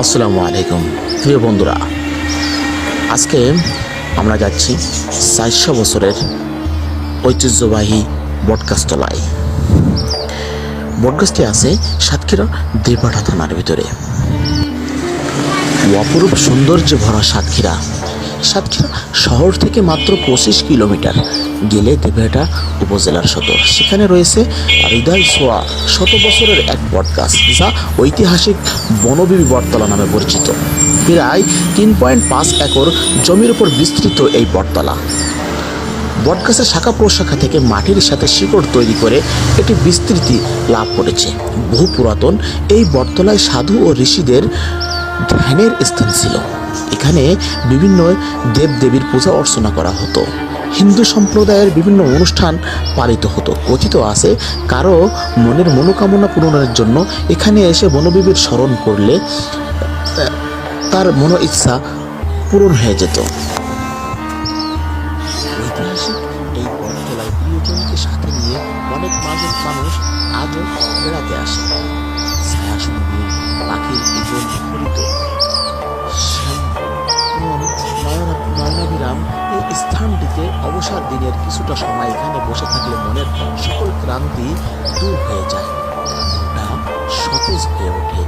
আসসালামু আলাইকুম প্রিয় বন্ধুরা, আজকে আমরা যাচ্ছি 400 বছরের ঐতিহ্যবাহী বটগাছতলায়। বটগাছটি আছে সাতক্ষীরা দেবহাটা থানার ভিতরে। অপরূপ সৌন্দর্যে ভরা সাতক্ষীরা শহর থেকে মাত্র 25 কিলোমিটার গেলে দেবহাটা উপজেলার সদর। সেখানে রয়েছে হৃদয় ছোঁয়া শত বছরের এক বটগাছ, যা ঐতিহাসিক বনবিবি বটতলা নামে পরিচিত। প্রায় 3.5 একর জমির উপর বিস্তৃত এই বটতলা। বটগাছের শাখা প্রশাখা থেকে মাটির সাথে শিকড় তৈরি করে এটি বিস্তৃতি লাভ করেছে। বহু পুরাতন এই বটতলায় সাধু ও ঋষিদের ধ্যানের স্থান ছিল। এখানে বিভিন্ন দেবদেবীর পূজা অর্চনা করা হতো। হিন্দু সম্প্রদায়ের বিভিন্ন অনুষ্ঠান পালিত হতো। কথিত আছে, কারো মনের মনোকামনা পূরণের জন্য এখানে এসে বনবিবির স্মরণ করলে তার মনো ইচ্ছা পূরণ হয়ে যেত। ঐতিহাসিক এই বটতলায় প্রিয়জনকে সাথে নিয়ে অনেক মানুষ আজও বেড়াতে আসে। ছায়া সঙ্গীত, পাখির জীবন মুখরিত নয়নাভিরাম এই স্থানটিতে অবসর দিনের কিছুটা সময় এখানে বসে থাকলে মনের সকল ক্লান্তি দূর হয়ে যায়, মনটা সতেজ হয়ে ওঠে।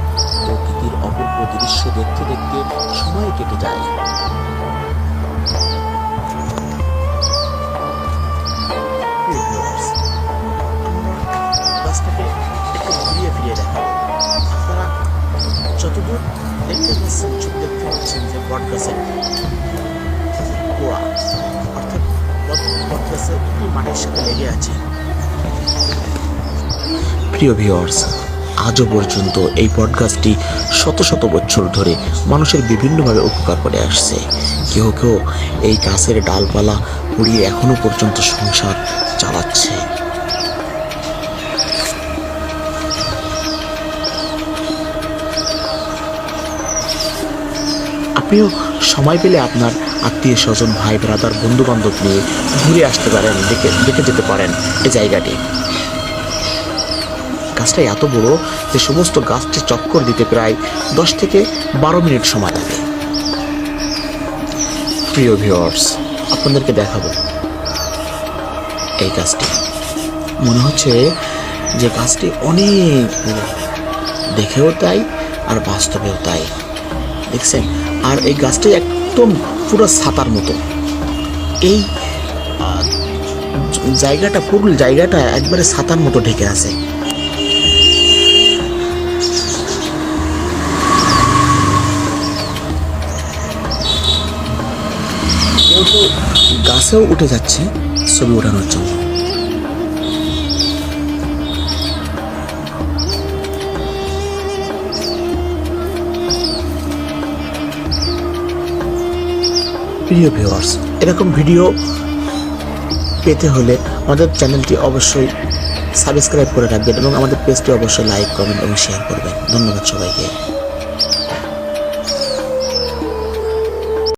প্রকৃতির অপূর্ব দৃশ্য দেখতে দেখতে সময় কেটে যায়। গাছটাকে একটু ঘুরিয়ে ফিরিয়ে দেখাবো। আপনারা যতদূর দেখতে পাচ্ছেন, চোখ দেখতে পাচ্ছেন যে বটগাছের গোড়া, অর্থাৎ বটগাছের মাটির সাথে লেগে আছে। প্রিয় ভিউয়ার্স, আজও পর্যন্ত এই বটগাছটি শত শত বছর ধরে মানুষের বিভিন্নভাবে উপকার করে আসছে। কেউ কেউ এই গাছের ডালপালা পুড়িয়ে এখনো পর্যন্ত সংসার চালাচ্ছে। আপনিও সময় পেলে আপনার আত্মীয় স্বজন, ভাই ব্রাদার, বন্ধু বান্ধব নিয়ে ঘুরে আসতে পারেন, দেখে যেতে পারেন এই জায়গাটি। গাছটা এত বড় যে সমস্ত গাছটি চক্কর দিতে প্রায় 10 থেকে 12 মিনিট সময় লাগে। প্রিয় ভিউয়ার্স, আপনাদেরকে দেখাবো এই গাছটি। মনে হচ্ছে যে গাছটি অনেক বড়, দেখেও তাই আর বাস্তবেও তাই। দেখছেন? আর এই গাছটি একদম পুরো ছাতার মতো। এই জায়গাটা, পুরো জায়গাটা একবারে ছাতার মতো ঢেকে আছে। কেউ তো গাছেও উঠে যাচ্ছে ছবি ওঠানোর জন্য। প্রিয় ভিউয়ার্স, এরকম ভিডিও পেতে হলে আমাদের চ্যানেলটি অবশ্যই সাবস্ক্রাইব করে রাখবেন এবং আমাদের পেজটি অবশ্যই লাইক, কমেন্ট এবং শেয়ার করবেন। ধন্যবাদ সবাইকে।